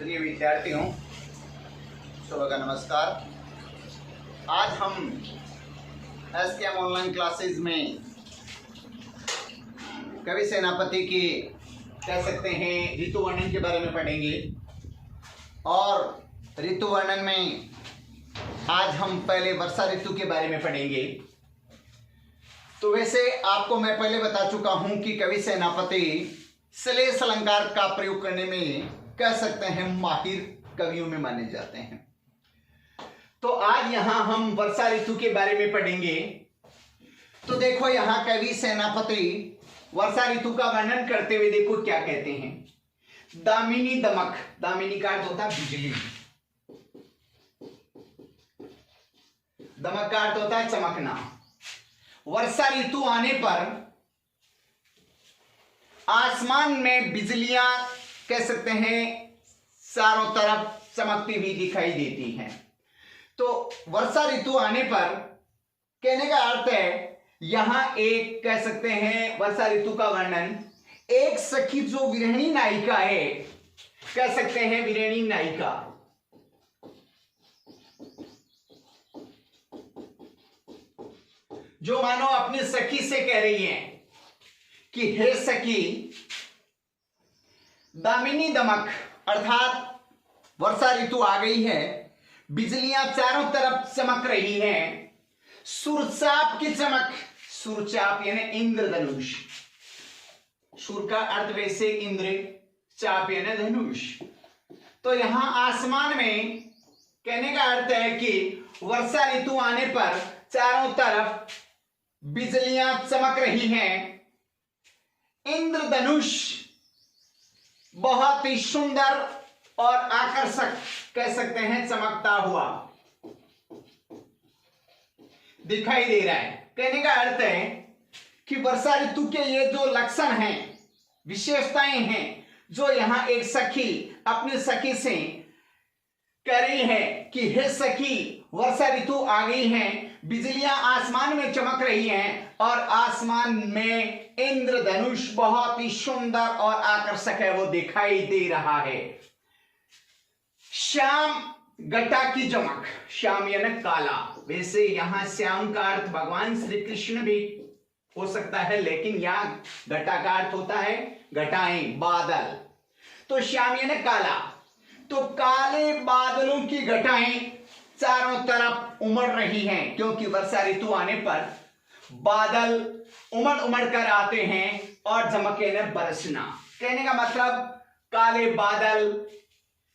प्रिय विद्यार्थियों, सुबह का नमस्कार। आज हम SKM ऑनलाइन क्लासेस में कवि सेनापति की कह सकते हैं ऋतु वर्णन के बारे में पढ़ेंगे। और ऋतु वर्णन में आज हम पहले वर्षा ऋतु के बारे में पढ़ेंगे। तो वैसे आपको मैं पहले बता चुका हूं कि कवि सेनापति श्लेष अलंकार का प्रयोग करने में कह सकते हैं माहिर कवियों में माने जाते हैं। तो आज यहां हम वर्षा ऋतु के बारे में पढ़ेंगे। तो देखो यहां कवि सेनापति वर्षा ऋतु का वर्णन करते हुए देखो क्या कहते हैं। दामिनी दमक, दामिनी का अर्थ होता है बिजली, दमक का अर्थ होता है चमकना। वर्षा ऋतु आने पर आसमान में बिजलियां कह सकते हैं चारों तरफ चमकती हुई दिखाई देती हैं। तो वर्षा ऋतु आने पर कहने का अर्थ है यहां एक कह सकते हैं वर्षा ऋतु का वर्णन, एक सखी जो विरहिणी नायिका है, कह सकते हैं विरहिणी नायिका, जो मानो अपनी सखी से कह रही है कि हे सखी, दामिनी दमक अर्थात वर्षा ऋतु आ गई है, बिजलियां चारों तरफ चमक रही हैं, सुरचाप की चमक, सुरचाप यानी इंद्रधनुष, सुर का अर्थ वैसे इंद्र, चाप यानी धनुष। तो यहां आसमान में कहने का अर्थ है कि वर्षा ऋतु आने पर चारों तरफ बिजलियां चमक रही हैं, इंद्रधनुष बहुत ही सुंदर और आकर्षक कह सकते हैं चमकता हुआ दिखाई दे रहा है। कहने का अर्थ है कि वर्षा ऋतु के ये जो लक्षण हैं, विशेषताएं हैं, जो यहां एक सखी अपनी सखी से कह रही है कि हे सखी, वर्षा ऋतु आ गई है, बिजलियां आसमान में चमक रही हैं और आसमान में इंद्रधनुष बहुत ही सुंदर और आकर्षक है, वो दिखाई दे रहा है। श्याम घटा की चमक, श्याम यानी काला, वैसे यहां श्याम का अर्थ भगवान श्री कृष्ण भी हो सकता है, लेकिन यहां घटा का अर्थ होता है घटाएं, बादल। तो श्याम यानी काला, तो काले बादलों की घटाएं चारों तरफ उमड़ रही हैं, क्योंकि वर्षा ऋतु आने पर बादल उमड़ उमड़ कर आते हैं और चमके ने बरसना। कहने का मतलब काले बादल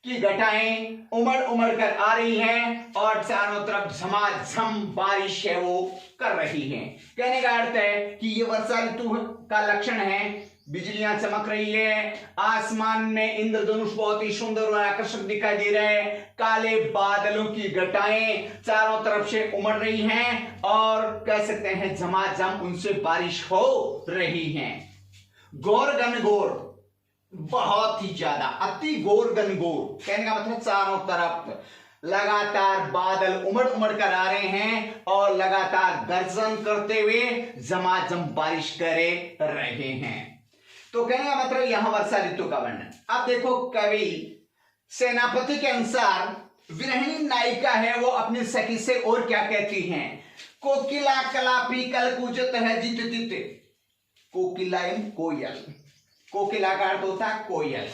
की घटाएं उमड़ उमड़ कर आ रही हैं और चारों तरफ झमाझम बारिश है वो कर रही हैं। कहने का अर्थ है कि ये वर्षा ऋतु का लक्षण है, बिजलियां चमक रही है, आसमान में इंद्रधनुष बहुत ही सुंदर और आकर्षक दिखाई दे रहा है, काले बादलों की घटाएं चारों तरफ से उमड़ रही हैं और कह सकते हैं झमाझम उनसे बारिश हो रही है। घोर घनघोर, बहुत ही ज्यादा, अति घोर घनघोर, कहने का मतलब चारों तरफ लगातार बादल उमड़ उमड़ कर आ रहे हैं और लगातार गर्जन करते हुए झमाझम बारिश करे रहे हैं। तो कहने का मतलब यहां वर्षा ऋतु का वर्णन। अब देखो कवि सेनापति के अनुसार विरहिणी नायिका है, वो अपनी सखी से और क्या कहती हैं। कोकिला कलापी कल कूजत है जित जित, कोकिला कोयल, कोकिला का अर्थ होता है कोयल,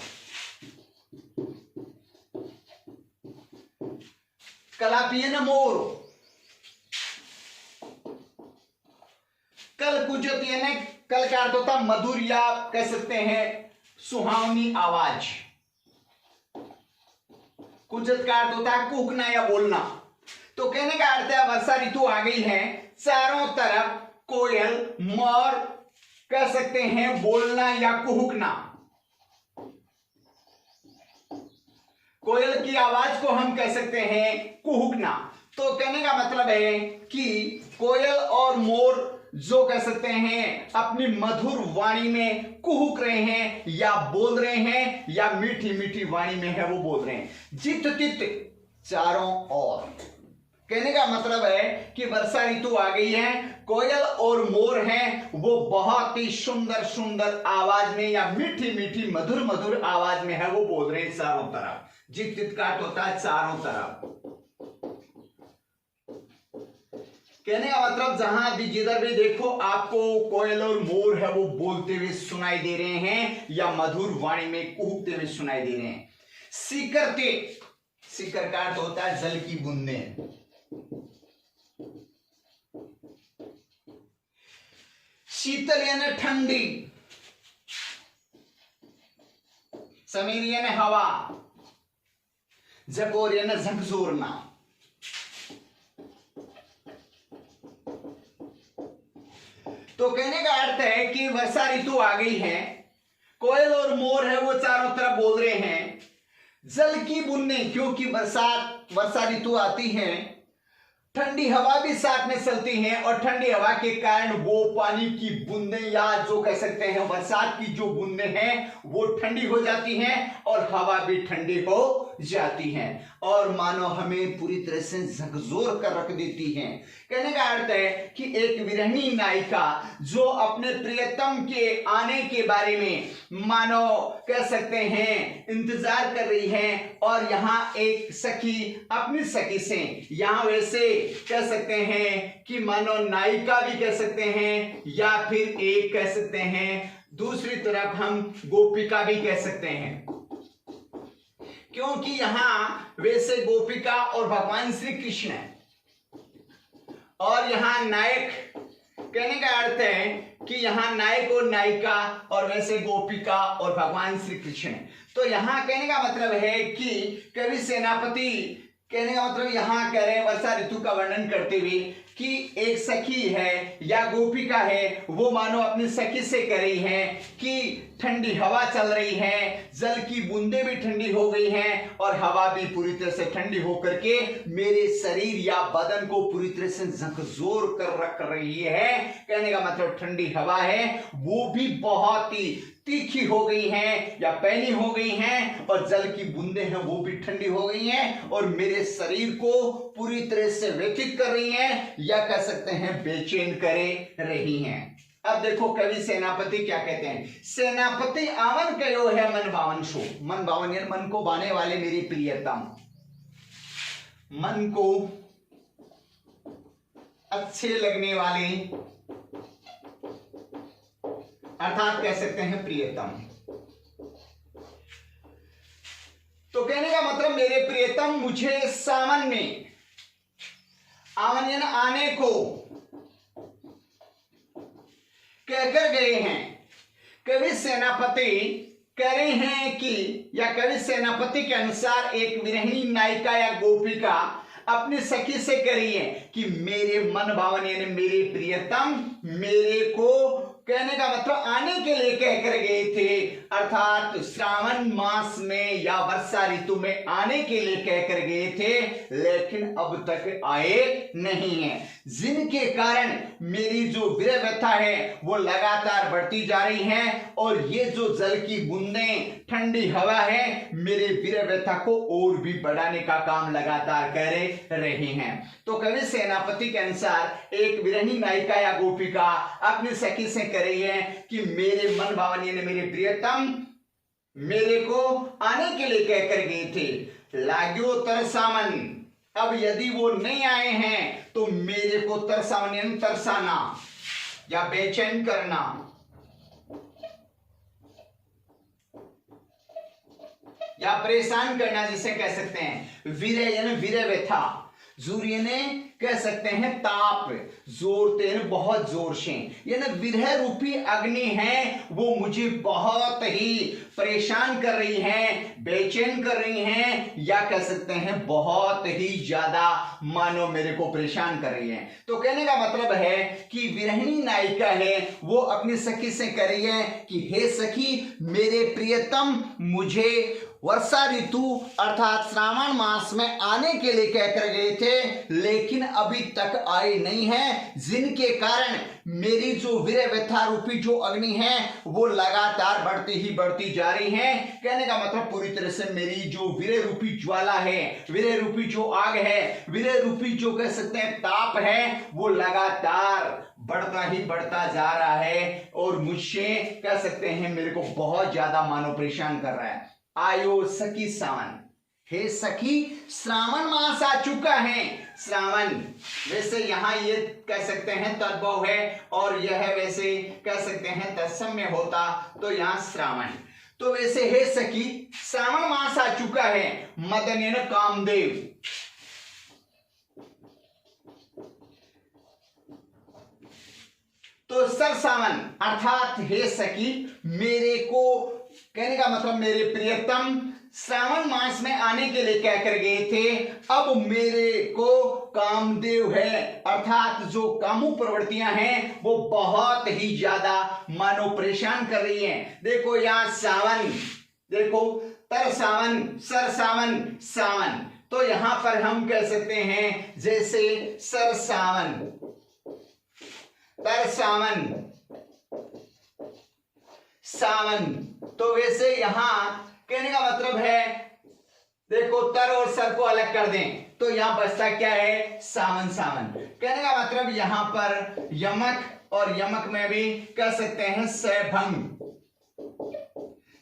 कलापी न मोर, कल कुजत यानी कल का अर्थ होता मधुर या कह सकते हैं सुहावनी आवाज, कुजत का अर्थ होता है कूकना या बोलना। तो कहने का अर्थ है वर्षा ऋतु आ गई है, चारों तरफ कोयल मोर कह सकते हैं बोलना या कुहुकना, कोयल की आवाज को हम कह सकते हैं कुहुकना। तो कहने का मतलब है कि कोयल और मोर जो कह सकते हैं अपनी मधुर वाणी में कुहुक रहे हैं या बोल रहे हैं या मीठी मीठी वाणी में है वो बोल रहे हैं। जित तित चारों ओर, कहने का मतलब है कि वर्षा ऋतु आ गई है, कोयल और मोर हैं वो बहुत ही सुंदर सुंदर आवाज में या मीठी मीठी मधुर मधुर आवाज में है वो बोल रहे हैं चारों तरफ, जित जित काट होता है चारों तरफ। कहने का मतलब जहां भी जिधर भी देखो आपको कोयल और मोर है वो बोलते हुए सुनाई दे रहे हैं या मधुर वाणी में कूकते हुए सुनाई दे रहे हैं। सीकरते, सीकर का अर्थ होता है जल की बूंदें। शीतल यानी ठंडी, समीर यानी हवा, झकोर यानी झकझोरना। तो कहने का अर्थ है कि वर्षा ऋतु आ गई है, कोयल और मोर है वो चारों तरफ बोल रहे हैं, जल की बूंदें, क्योंकि वर्षा ऋतु आती है, ठंडी हवा भी साथ में चलती है और ठंडी हवा के कारण वो पानी की बूंदें या जो कह सकते हैं बरसात की जो बूंदें हैं वो ठंडी हो जाती हैं और हवा भी ठंडी हो जाती हैं और मानो हमें पूरी तरह से झकझोर कर रख देती हैं। कहने का अर्थ है कि एक विरहिणी नायिका जो अपने प्रियतम के आने के बारे में मानो कह सकते हैं इंतजार कर रही है और यहाँ एक सखी अपनी सखी से, यहाँ वैसे कह सकते हैं कि मानो नायिका भी कह सकते हैं या फिर एक कह सकते हैं दूसरी तरफ हम गोपिका भी कह सकते हैं, क्योंकि यहां वैसे गोपिका और भगवान श्री कृष्ण है और यहां नायक, कहने का अर्थ है कि यहां नायक और नायिका और वैसे गोपिका और भगवान श्री कृष्ण है। तो यहां कहने का मतलब है कि कवि सेनापति कहने का मतलब यहां कह रहे हैं वर्षा ऋतु का वर्णन करते हुए कि एक सखी है या गोपिका है वो मानो अपनी सखी से कह रही है कि ठंडी हवा चल रही है, जल की बूंदें भी ठंडी हो गई हैं और हवा भी पूरी तरह से ठंडी होकर के मेरे शरीर या बदन को पूरी तरह से झकझोर कर रख रही है। कहने का मतलब ठंडी हवा है वो भी बहुत ही तीखी हो गई हैं या पैनी हो गई हैं और जल की बूंदें हैं वो भी ठंडी हो गई हैं और मेरे शरीर को पूरी तरह से व्यथित कर रही हैं या कह सकते हैं बेचैन करे रही हैं। अब देखो कवि सेनापति क्या कहते हैं, सेनापति आवन कयो है मन बावन सो, मन बावन यानी मन को बाने वाले मेरी प्रियतम, मन को अच्छे लगने वाले अर्थात कह सकते हैं प्रियतम। तो कहने का मतलब मेरे प्रियतम मुझे सावन में, आवन यानी आने को कहकर गए हैं। कवि सेनापति कह रहे हैं कि या कवि सेनापति के अनुसार एक विरहिणी नायिका या गोपिका अपनी सखी से कह रही है कि मेरे मन भावन यानी मेरे प्रियतम मेरे को, कहने का मतलब आने के लिए कहकर गए थे, अर्थात श्रावण मास में या वर्षा ऋतु में आने के लिए कहकर गए थे लेकिन अब तक आए नहीं हैं, जिनके कारण मेरी जो विरह व्यथा है वो लगातार बढ़ती जा रही है और ये जो जल की बूंदें ठंडी हवा है मेरे विरह व्यथा को और भी बढ़ाने का काम लगातार कर रहे हैं। तो कवि सेनापति के अनुसार एक विरहिणी नायिका या गोपिका अपनी सखी से कह रही है कि मेरे मन भावन यानी मेरे प्रियतम मेरे को आने के लिए कहकर गए थे, लाग्यो तरसावन, अब यदि वो नहीं आए हैं तो मेरे को तरसावन यानी तरसाना या बेचैन करना, या परेशान करना जिसे कह सकते हैं। विरह यानी विरह व्यथा, सूर्य ने कह सकते हैं ताप, जोरते हैं बहुत जोर से, यानी विरह रूपी अग्नि है वो मुझे बहुत ही परेशान कर रही है, बेचैन कर रही हैं या कह सकते हैं बहुत ही ज्यादा मानो मेरे को परेशान कर रही है। तो कहने का मतलब है कि विरहिणी नायिका है वो अपनी सखी से कह रही है कि हे सखी मेरे प्रियतम मुझे वर्षा ऋतु अर्थात श्रावण मास में आने के लिए कहकर गए थे लेकिन अभी तक आए नहीं हैं, जिनके कारण मेरी जो वीर व्यथा रूपी जो अग्नि है वो लगातार बढ़ती ही बढ़ती जा रही है। कहने का मतलब पूरी तरह से मेरी जो वीर रूपी ज्वाला है, वीर रूपी जो आग है, वीर रूपी जो कह सकते हैं ताप है, वो लगातार बढ़ता ही बढ़ता जा रहा है और मुझसे कह सकते हैं मेरे को बहुत ज्यादा मानो परेशान कर रहा है। आयो सखी सावन, हे सखी श्रावण मास आ चुका है। श्रावण वैसे यहां ये कह सकते हैं तद्भव है और यह वैसे कह सकते हैं तत्सम होता तो यहां श्रावण। तो वैसे हे सखी श्रावण मास आ चुका है, मदन कामदेव। तो सर सावन अर्थात हे सखी मेरे को, कहने का मतलब मेरे प्रियतम श्रावण मास में आने के लिए क्या कर गए थे, अब मेरे को कामदेव है अर्थात जो कामू प्रवृत्तियां हैं वो बहुत ही ज्यादा मानो परेशान कर रही हैं। देखो यहां सावन, देखो तर सावन, सर सावन, सावन। तो यहां पर हम कह सकते हैं जैसे सर सावन, तर सावन, सावन। तो वैसे यहां कहने का मतलब है देखो तर और सर को अलग कर दें तो यहां बचता क्या है, सावन सावन। कहने का मतलब यहां पर यमक और यमक में भी कह सकते हैं सभंग,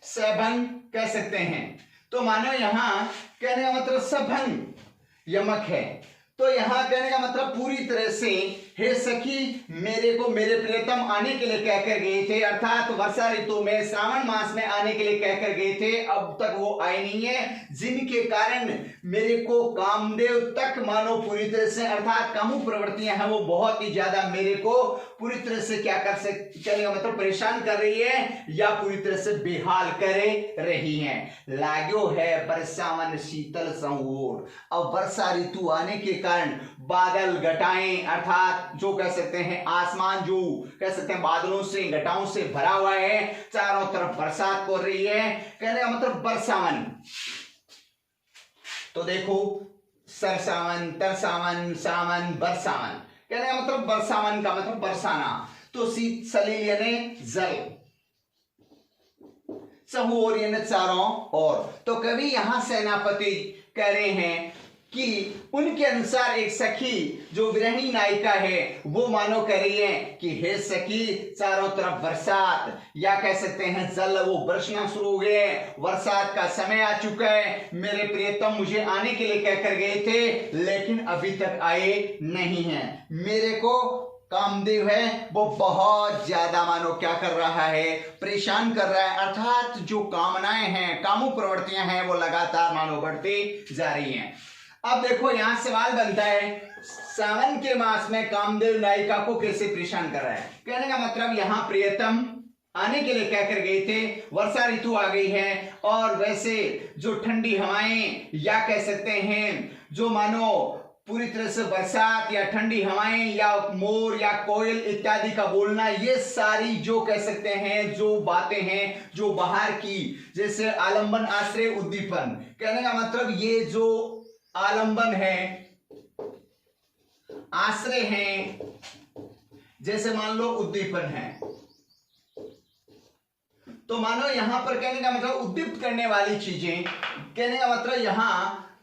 सभंग कह सकते हैं। तो मानो यहां कहने का मतलब सभंग यमक है। तो यहां कहने का मतलब पूरी तरह से हे सखी मेरे को मेरे प्रियतम आने के लिए कह कर गए थे अर्थात वर्षा ऋतु में श्रावण मास में आने के लिए कह कर गए थे, अब तक वो आए नहीं है, जिनके कारण मेरे को कामदेव तक मानो पूरी तरह से अर्थात कामू प्रवृत्तियां हैं वो बहुत ही ज्यादा मेरे को पूरी तरह से क्या कर सकते, कहने का मतलब परेशान कर रही है या पूरी तरह से बेहाल करे रही है। लागो है बरसावन शीतल संहोर। अब वर्षा ऋतु आने के कारण बादल घटाएं अर्थात जो कह सकते हैं आसमान जो कह सकते हैं बादलों से घटाओं से भरा हुआ है, चारों तरफ बरसात हो रही है, कहने का मतलब बरसावन। तो देखो सरसावन, तरसावन, सावन, बरसावन। कहने का मतलब बरसावन का मतलब बरसाना। तो शीत सलील यानी जल, सहूर यानी चारों ओर। तो कवि यहां सेनापति कह रहे हैं कि उनके अनुसार एक सखी जो विरहिणी नायिका है वो मानो कह रही है कि हे सखी चारों तरफ बरसात या कह सकते हैं जल वो बरसना शुरू हो गए, बरसात का समय आ चुका है, मेरे प्रियतम मुझे आने के लिए कह कर गए थे लेकिन अभी तक आए नहीं हैं। मेरे को कामदेव है वो बहुत ज्यादा मानो क्या कर रहा है, परेशान कर रहा है अर्थात जो कामनाएं हैं, कामू प्रवृत्तियां हैं वो लगातार मानो बढ़ती जा रही हैं। अब देखो यहां सवाल बनता है सावन के मास में कामदेव नायिका को कैसे परेशान कर रहा है। कहने का मतलब यहां प्रियतम आने के लिए कह कर गए थे, वर्षा ऋतु आ गई है और वैसे जो ठंडी हवाएं या कह सकते हैं जो मानो पूरी तरह से बरसात या ठंडी हवाएं या मोर या कोयल इत्यादि का बोलना, ये सारी जो कह सकते हैं जो बातें हैं जो बाहर की जैसे आलंबन आश्रय उद्दीपन। कहने का मतलब ये जो आलंबन है, आश्रय है, जैसे मान लो उद्दीपन है, तो मानो यहां पर कहने का मतलब उद्दीप्त करने वाली चीजें, कहने का मतलब यहां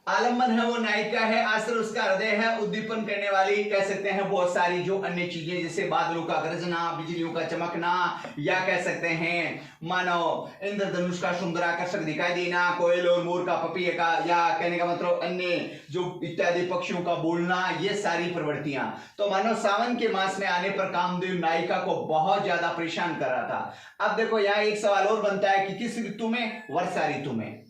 आलंबन है वो नायिका है, आश्रय उसका हृदय है, उद्दीपन करने वाली कह सकते हैं बहुत सारी जो अन्य चीजें जैसे बादलों का गरजना, बिजलियों का चमकना या कह सकते हैं मानो इंद्रधनुष का सुंदर आकर्षक दिखाई देना, कोयल और मोर का पपीहे का या कहने का मतलब अन्य जो इत्यादि पक्षियों का बोलना, ये सारी प्रवृत्तियां। तो मानो सावन के मास में आने पर कामदेव नायिका को बहुत ज्यादा परेशान कर रहा था। अब देखो यहाँ एक सवाल और बनता है कि किस ऋतु में, वर्षा ऋतु में।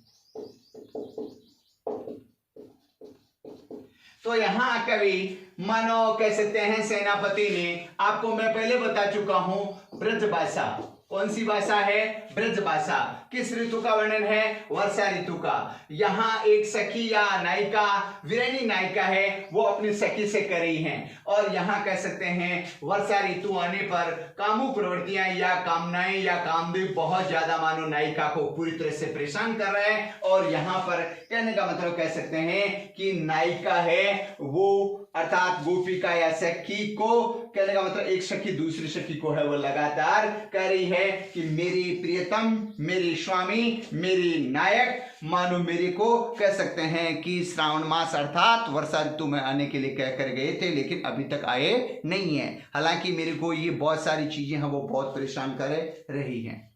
तो यहां कवि मानो कह सकते हैं सेनापति ने, आपको मैं पहले बता चुका हूं ब्रज भाषा, कौन सी भाषा है, ब्रज भाषा। किस ऋतु का वर्णन है? वर्षा ऋतु का। यहाँ एक सखी या नायिका, वीरानी नायिका है, वो अपनी सखी से कर रही है। और यहाँ कह सकते हैं वर्षा ऋतु आने पर कामुक प्रवृत्तियां या कामनाएं या कामदेव बहुत ज्यादा मानो नायिका को पूरी तरह से परेशान कर रहे हैं। और यहाँ पर कहने का मतलब कह सकते हैं कि नायिका है वो अर्थात गोपिका या सखी को, कहने का मतलब एक सखी दूसरी सखी को है वो लगातार कह रही है कि मेरी प्रियतम, मेरी स्वामी, मेरी नायक मानो मेरे को कह सकते हैं कि श्रावण मास अर्थात वर्षा ऋतु में आने के लिए कह कर गए थे, लेकिन अभी तक आए नहीं है। हालांकि मेरे को ये बहुत सारी चीजें हैं वो बहुत परेशान कर रही हैं।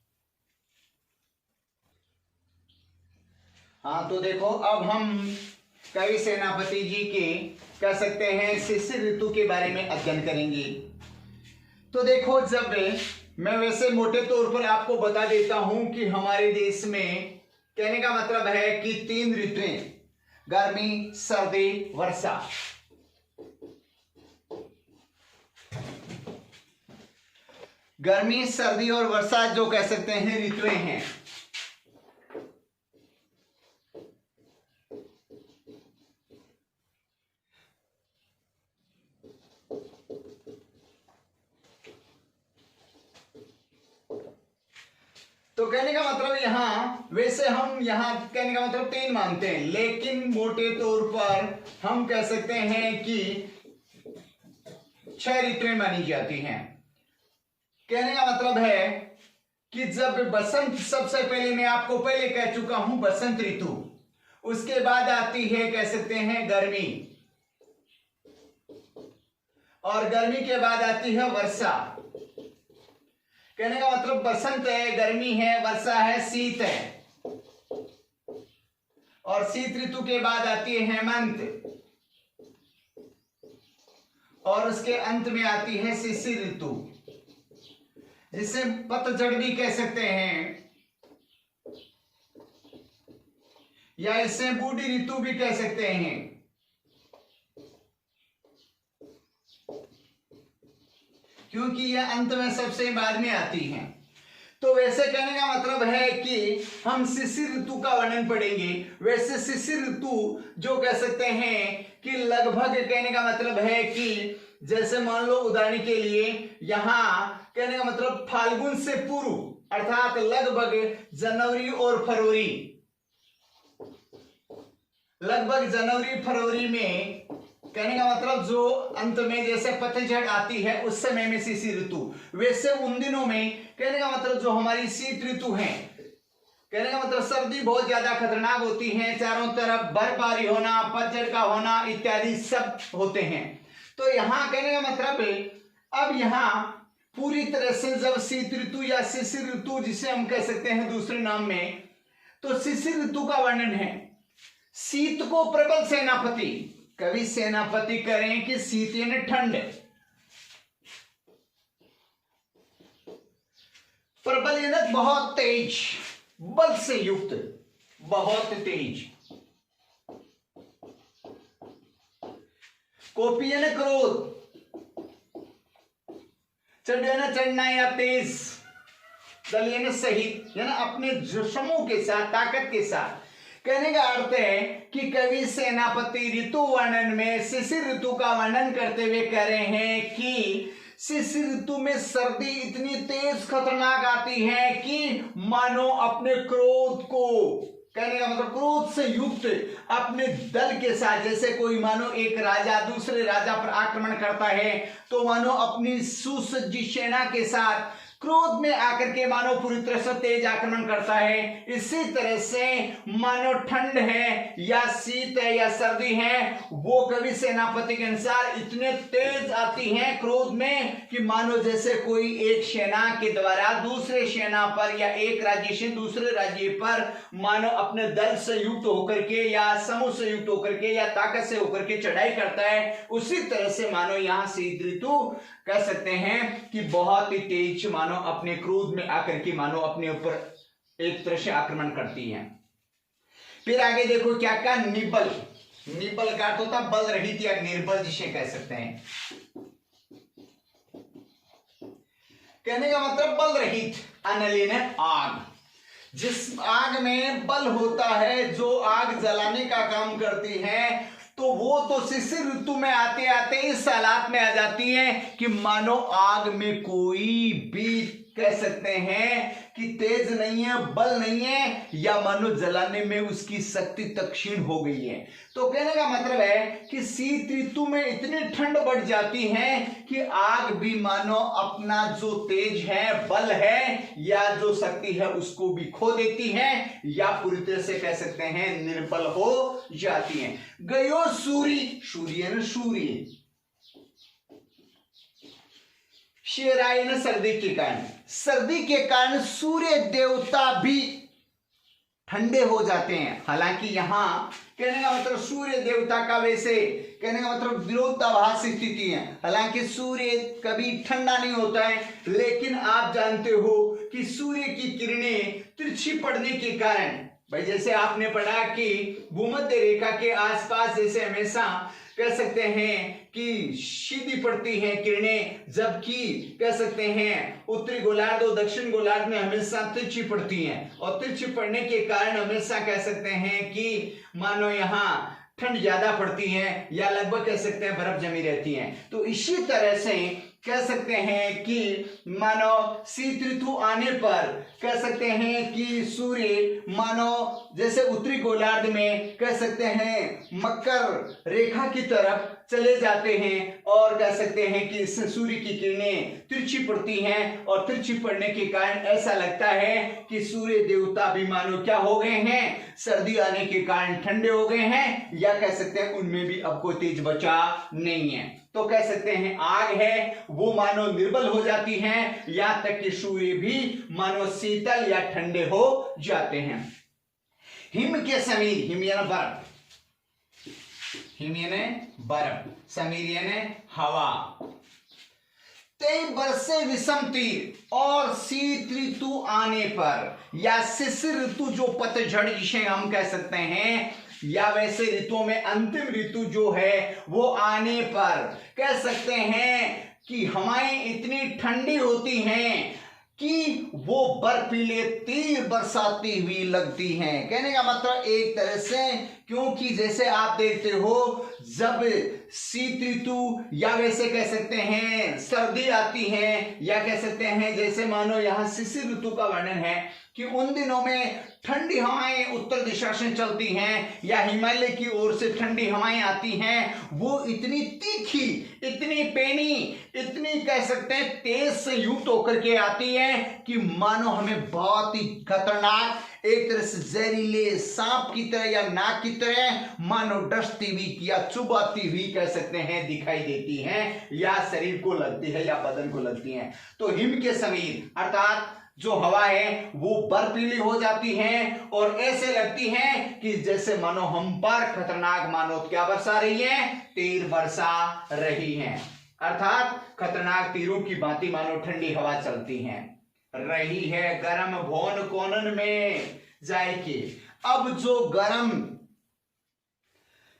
हाँ, तो देखो अब हम कवि सेनापति जी के कह सकते हैं शिशिर ऋतु के बारे में अध्ययन करेंगे। तो देखो, जब मैं वैसे मोटे तौर पर आपको बता देता हूं कि हमारे देश में कहने का मतलब है कि 3 ऋतुएं, गर्मी, सर्दी, वर्षा। गर्मी, सर्दी और वर्षा जो कह सकते हैं ऋतुएं हैं। तो कहने का मतलब यहाँ वैसे हम यहाँ कहने का मतलब 3 मानते हैं, लेकिन मोटे तौर पर हम कह सकते हैं कि 6 ऋतुएं मानी जाती हैं। कहने का मतलब है कि जब बसंत, सबसे पहले मैं आपको पहले कह चुका हूं बसंत ऋतु, उसके बाद आती है कह सकते हैं गर्मी, और गर्मी के बाद आती है वर्षा। कहने का मतलब बसंत है, गर्मी है, वर्षा है, शीत है, और शीत ऋतु के बाद आती है हेमंत, और उसके अंत में आती है शिशिर ऋतु, जिसे पतझड़ भी कह सकते हैं, या इसे बूढ़ी ऋतु भी कह सकते हैं। क्योंकि यह अंत में सबसे बाद में आती हैं। तो वैसे कहने का मतलब है कि हम शिशिर ऋतु का वर्णन पढ़ेंगे। वैसे शिशिर ऋतु जो कह सकते हैं कि लगभग कहने का मतलब है कि जैसे मान लो उदाहरण के लिए यहाँ कहने का मतलब फाल्गुन से पूर्व अर्थात लगभग जनवरी और फरवरी, लगभग जनवरी फरवरी में कहने का मतलब जो अंत में जैसे पतझड़ आती है उस समय में शिशिर ऋतु। वैसे उन दिनों में कहने का मतलब जो हमारी शीत ऋतु है, कहने का मतलब सर्दी बहुत ज्यादा खतरनाक होती है, चारों तरफ बर्फबारी होना, पतझड़ का होना इत्यादि सब होते हैं। तो यहाँ कहने का मतलब है अब यहाँ पूरी तरह से जब शीत ऋतु या शिशिर ऋतु जिसे हम कह सकते हैं दूसरे नाम में, तो शिशिर ऋतु का वर्णन है। शीत को प्रबल सेनापति, कवि सेनापति करें कि शीत यानी ठंड, प्रबल यानी बहुत तेज, बल से युक्त, बहुत तेज, कोपी यानी क्रोध, चढ़ यानी चढ़ना या तेज, दल यानी सहित यानी अपने समूह के साथ, ताकत के साथ। कहने का अर्थ है कि कवि सेनापति ऋतु वर्णन में शिशिर ऋतु का वर्णन करते हुए कह रहे हैं कि शिशिर ऋतु में सर्दी इतनी तेज खतरनाक आती है कि मानो अपने क्रोध को, कहने का मतलब क्रोध से युक्त अपने दल के साथ, जैसे कोई मानो एक राजा दूसरे राजा पर आक्रमण करता है तो मानो अपनी सुसज्जित सेना के साथ क्रोध में आकर के मानो पूरी तरह से तेज आक्रमण करता है। इसी तरह से मानो ठंड है या शीत है या सर्दी है, वो कवि सेनापति के अनुसार इतने तेज आती हैं क्रोध में कि मानो जैसे कोई एक सेना के द्वारा दूसरे सेना पर या एक राज्य से दूसरे राज्य पर मानो अपने दल से युक्त होकर के या समूह से युक्त होकर के या ताकत से होकर के चढ़ाई करता है। उसी तरह से मानो यहाँ शीत ऋतु कह सकते हैं कि बहुत ही तेज मानो अपने क्रोध में आकर के मानो अपने ऊपर एक तरह से आक्रमण करती है। फिर आगे देखो क्या क्या, निबल, निबल का अर्थ होता बल रहित या निर्बल जिसे कह सकते हैं। कहने का मतलब बल रहित, अनल यानी आग, जिस आग में बल होता है, जो आग जलाने का काम करती है, तो वो तो शिशिर ऋतु में आते आते इस हालात में आ जाती है कि मानो आग में कोई भी कह सकते हैं कि तेज नहीं है, बल नहीं है, या मानो जलाने में उसकी शक्ति तक क्षीण हो गई है। तो कहने का मतलब है कि शीत ऋतु में इतनी ठंड बढ़ जाती है कि आग भी मानो अपना जो तेज है, बल है, या जो शक्ति है उसको भी खो देती है, या पूरी तरह से कह सकते हैं निर्बल हो जाती है। गयो सूर्य, सूर्य न सूर्य, शेराय न सर्दी के कारण, सर्दी के कारण सूर्य देवता भी ठंडे हो जाते हैं। हालांकि यहां कहने का मतलब सूर्य देवता का वैसे कहने का मतलब विरोधाभास स्थिति है। हालांकि सूर्य कभी ठंडा नहीं होता है, लेकिन आप जानते हो कि सूर्य की किरणें तिरछी पड़ने के कारण, भाई जैसे आपने पढ़ा कि भूमध्य रेखा के आसपास जैसे हमेशा कह सकते हैं कि सीधी पड़ती हैं किरणें, जबकि कह सकते हैं उत्तरी गोलार्ध और दक्षिण गोलार्ध में हमेशा तिरछी पड़ती हैं, और तिरछी पड़ने के कारण हमेशा कह सकते हैं कि मानो यहाँ ठंड ज्यादा पड़ती है, या लगभग कह सकते हैं बर्फ जमी रहती है। तो इसी तरह से कह सकते हैं कि मानो शीत ऋतु आने पर कह सकते हैं कि सूर्य मानो जैसे उत्तरी गोलार्ध में कह सकते हैं मकर रेखा की तरफ चले जाते हैं, और कह सकते हैं कि सूर्य की किरणें तिरछी पड़ती हैं, और तिरछी पड़ने के कारण ऐसा लगता है कि सूर्य देवता भी मानो क्या हो गए हैं, सर्दी आने के कारण ठंडे हो गए हैं, या कह सकते हैं उनमें भी अब कोई तेज बचा नहीं है। तो कह सकते हैं आग है वो मानो निर्बल हो जाती है, यहां तक कि सूर्य भी मानो शीतल या ठंडे हो जाते हैं। हिम के समीर, हिम यानी बर्फ, हिम यानी बर्फ, समीर यानी हवा, तय बरसे विषम तीर, और शीत ऋतु आने पर या शिशिर ऋतु जो पतझड़ जिसे हम कह सकते हैं, या वैसे ऋतुओं में अंतिम ऋतु जो है वो आने पर कह सकते हैं कि हवाएं इतनी ठंडी होती हैं कि वो बर्फीले तीर बरसाती हुई लगती हैं। कहने का मतलब एक तरह से, क्योंकि जैसे आप देखते हो जब शीत ऋतु या वैसे कह सकते हैं सर्दी आती है, या कह सकते हैं जैसे मानो यहाँ शिशिर ऋतु का वर्णन है कि उन दिनों में ठंडी हवाएं उत्तर दिशा से चलती हैं, या हिमालय की ओर से ठंडी हवाएं आती हैं, वो इतनी तीखी, इतनी पेनी, इतनी कह सकते हैं तेज से युक्त होकर के आती है कि मानो हमें बहुत ही खतरनाक, एक तरह से जहरीले सांप की तरह या नाग की तरह मानो डसती हुई या चुभाती हुई कह सकते हैं दिखाई देती हैं, या शरीर को लगती है या बदन को लगती है। तो हिम के समीर अर्थात जो हवा है वो बर्फीली हो जाती है, और ऐसे लगती है कि जैसे मानो हम पर खतरनाक मानो क्या बरसा रही है, तीर बरसा रही है, अर्थात खतरनाक तीरों की भांति मानो ठंडी हवा चलती है रही है। गरम भौन कोनन में जाए के, अब जो गरम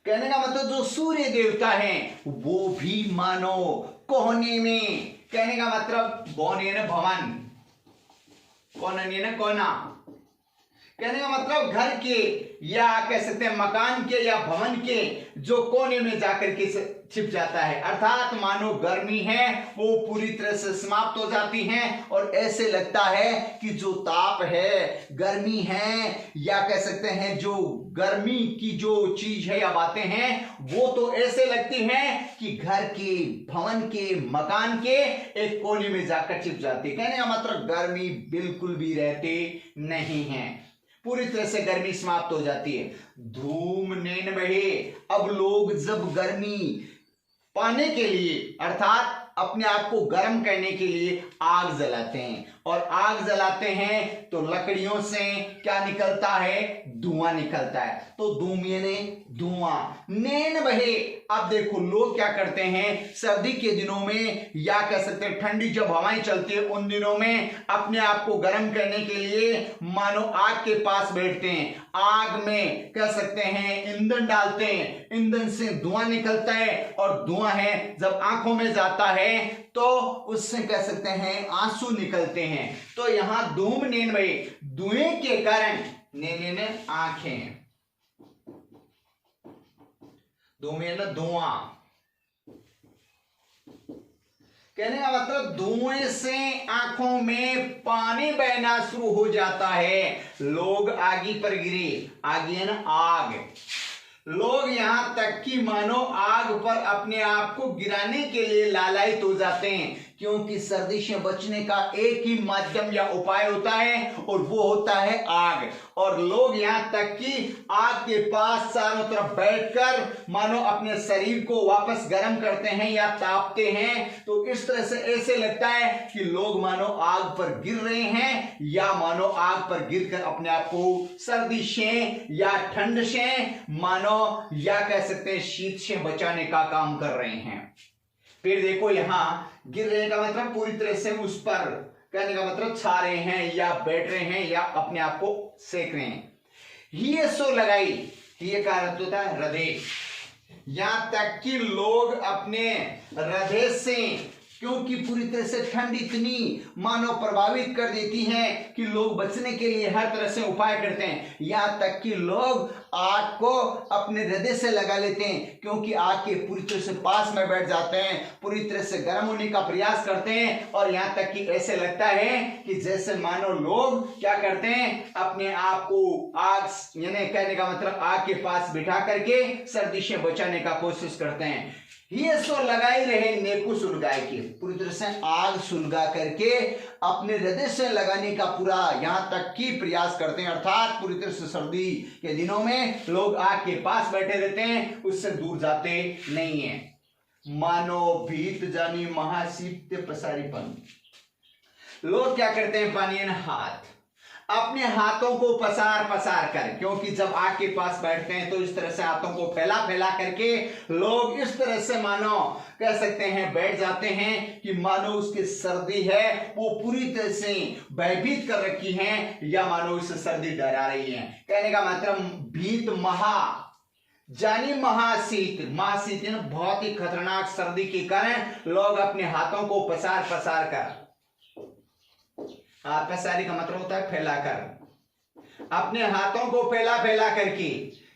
कहने का मतलब जो सूर्य देवता है वो भी मानो कोहनी में, कहने का मतलब भौन ने भवन, कोनन ने कोना, कहने का मतलब घर के या कह सकते हैं मकान के या भवन के जो कोने में जाकर के छिप जाता है, अर्थात मानो गर्मी है वो पूरी तरह से समाप्त हो जाती है, और ऐसे लगता है कि जो ताप है, गर्मी है, या कह सकते हैं जो गर्मी की जो चीज है या बातें हैं, वो तो ऐसे लगती हैं कि घर के, भवन के, मकान के एक कोने में जाकर छिप जाती है। कहने का मतलब गर्मी बिल्कुल भी रहती नहीं है, पूरी तरह से गर्मी समाप्त हो जाती है। धूम नैन बहे, अब लोग जब गर्मी पाने के लिए अर्थात अपने आप को गर्म करने के लिए आग जलाते हैं, और आग जलाते हैं तो लकड़ियों से क्या निकलता है, धुआं निकलता है। तो धूम यानी धुआं, नैन बहे, अब देखो लोग क्या करते हैं सर्दी के दिनों में, या कह सकते हैं ठंडी जब हवाएं चलती है उन दिनों में अपने आप को गर्म करने के लिए मानो आग के पास बैठते हैं, आग में कह सकते हैं ईंधन डालते हैं, ईंधन से धुआं निकलता है, और धुआं है जब आंखों में जाता है तो उससे कह सकते हैं आंसू निकलते हैं। तो यहां धूम नेन में धुएं के कारण ने आंखें, धूमें न धुआं, कहने का मतलब धुएं से आंखों में पानी बहना शुरू हो जाता है। लोग आगी पर गिरे, आगी है ना आग, लोग यहां तक कि मानो आग पर अपने आप को गिराने के लिए लालायित हो जाते हैं, क्योंकि सर्दी से बचने का एक ही माध्यम या उपाय होता है और वो होता है आग। और लोग यहां तक कि आग के पास चारों तरफ बैठकर मानो अपने शरीर को वापस गर्म करते हैं या तापते हैं। तो इस तरह से ऐसे लगता है कि लोग मानो आग पर गिर रहे हैं या मानो आग पर गिरकर अपने आप को सर्दी से या ठंड से मानो या कह सकते हैं शीत से बचाने का काम कर रहे हैं। फिर देखो यहां गिर रहे का मतलब पूरी तरह से उस पर, कहने का मतलब छा रहे हैं या बैठ रहे हैं या अपने आप को सेक रहे हैं। ये सो लगाई, ये का अर्थ होता है हृदय। यहां तक कि लोग अपने हृदय से, क्योंकि पूरी तरह से ठंड इतनी मानो प्रभावित कर देती है कि लोग बचने के लिए हर तरह से उपाय करते हैं। यहां तक कि लोग आग को अपने हृदय से लगा लेते हैं, क्योंकि आग के पूरी तरह से पास में बैठ जाते हैं, पूरी तरह से गर्म होने का प्रयास करते हैं। और यहां तक कि ऐसे लगता है कि जैसे मानो लोग क्या करते हैं, अपने आप को आग, यानी कहने का मतलब आग के पास बिठा करके सर्दी से बचाने का कोशिश करते हैं। ये सो लगाई रहे नेकु सुलगाए के, पूरी तरह से आग सुलगा करके अपने हृदय से लगाने का पूरा यहां तक की प्रयास करते हैं। अर्थात पूरी तरह से सर्दी के दिनों में लोग आग के पास बैठे रहते हैं, उससे दूर जाते नहीं है। मानो भीत जानी महाशीत पसारीपन, लोग क्या करते हैं, पानी हाथ, अपने हाथों को पसार पसार कर, क्योंकि जब आग के पास बैठते हैं तो इस तरह से हाथों को फैला फैला करके लोग इस तरह से मानो कह सकते हैं बैठ जाते हैं कि मानो उसकी सर्दी है वो पूरी तरह से भयभीत कर रखी है या मानो उससे सर्दी डरा रही है। कहने का मतलब भीत महा जानी महाशीत, महाशीत बहुत ही खतरनाक सर्दी के कारण लोग अपने हाथों को पसार पसार कर, हाथ पसारी का मतलब होता है फैलाकर, अपने हाथों को फैला फैला करके,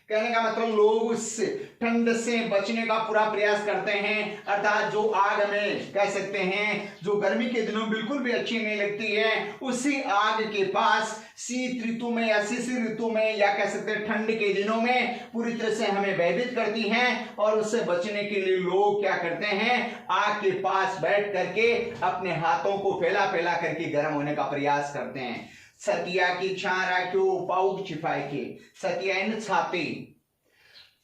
कहने का मतलब लोग उस ठंड से बचने का पूरा प्रयास करते हैं। अर्थात जो आग हमें कह सकते हैं जो गर्मी के दिनों में बिल्कुल भी अच्छी नहीं लगती है, उसी आग के पास शीत ऋतु में या शिशिर ऋतु में या कह सकते हैं ठंड के दिनों में पूरी तरह से हमें भयभीत करती हैं। और उससे बचने के लिए लोग क्या करते हैं, आग के पास बैठ करके अपने हाथों को फैला फैला करके गर्म होने का प्रयास करते हैं। सतिया की छा राख्यो पाउक छिपाए के, सतिया छाती,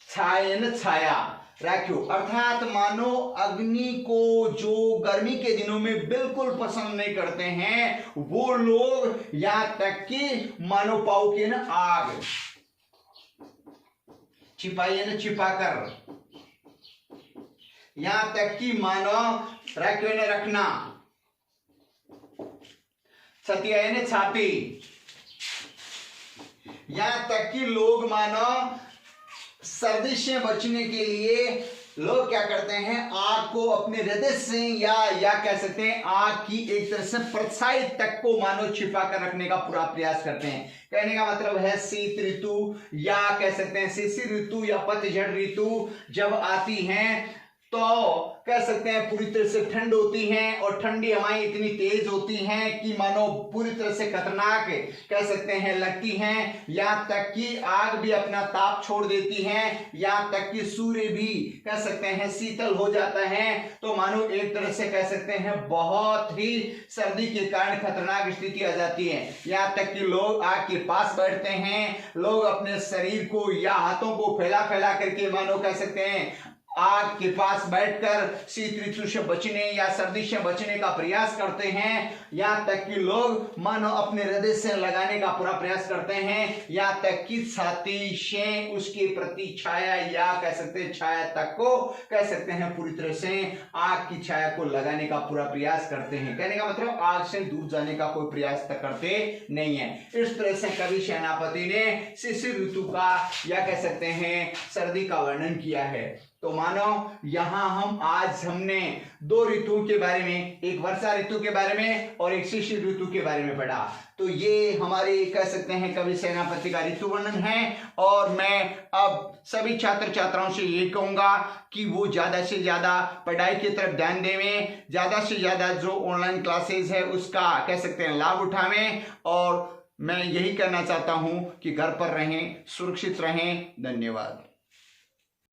छायन छाया राख्यो, अर्थात मानो अग्नि को जो गर्मी के दिनों में बिल्कुल पसंद नहीं करते हैं वो लोग, यहां तक कि मानो पाउक न आग, छिपाई न छिपाकर, यहां तक कि मानो राख्यो ने रखना, सतिया ने छाती, यहां तक कि लोग मानो सर्दी से बचने के लिए लोग क्या करते हैं, आग को अपने हृदय से या कह सकते हैं आग की एक तरह से परछाई तक को मानो छिपा कर रखने का पूरा प्रयास करते हैं। कहने का मतलब है शीत ऋतु या कह सकते हैं शिशिर ऋतु या पतझड़ ऋतु जब आती हैं तो कह सकते हैं पूरी तरह से ठंड होती है और ठंडी हवाएं इतनी तेज होती हैं कि मानो पूरी तरह से खतरनाक कह सकते हैं लगती हैं। यहाँ तक कि आग भी अपना ताप छोड़ देती है, यहाँ तक कि सूर्य भी कह सकते हैं शीतल हो जाता है। तो मानो एक तरह से कह सकते हैं बहुत ही सर्दी के कारण खतरनाक स्थिति आ जाती है। यहाँ तक कि लोग आग के पास बैठते हैं, लोग अपने शरीर को या हाथों को फैला फैला करके मानो कह सकते हैं आग के पास बैठकर शीत ऋतु से बचने या सर्दी से बचने का प्रयास करते हैं। यहाँ तक कि लोग मानो अपने हृदय से लगाने का पूरा प्रयास करते हैं, यहाँ तक कि छाती से उसके प्रति छाया या कह सकते हैं छाया तक को कह सकते हैं पूरी तरह से आग की छाया को लगाने का पूरा प्रयास करते हैं। कहने का मतलब आग से दूर जाने का कोई प्रयास तक करते नहीं है। इस तरह से कवि सेनापति ने शिशिर ऋतु का या कह सकते हैं सर्दी का वर्णन किया है। तो मानो यहां हमने दो ऋतुओं के बारे में, एक वर्षा ऋतु के बारे में और एक शिशिर ऋतु के बारे में पढ़ा। तो ये हमारे कह सकते हैं कवि सेनापति का ऋतु वर्णन है। और मैं अब सभी छात्र छात्राओं से ये कहूंगा कि वो ज्यादा से ज्यादा पढ़ाई की तरफ ध्यान देवें, ज्यादा से ज्यादा जो ऑनलाइन क्लासेस है उसका कह सकते हैं लाभ उठावें। और मैं यही कहना चाहता हूं कि घर पर रहें, सुरक्षित रहें। धन्यवाद।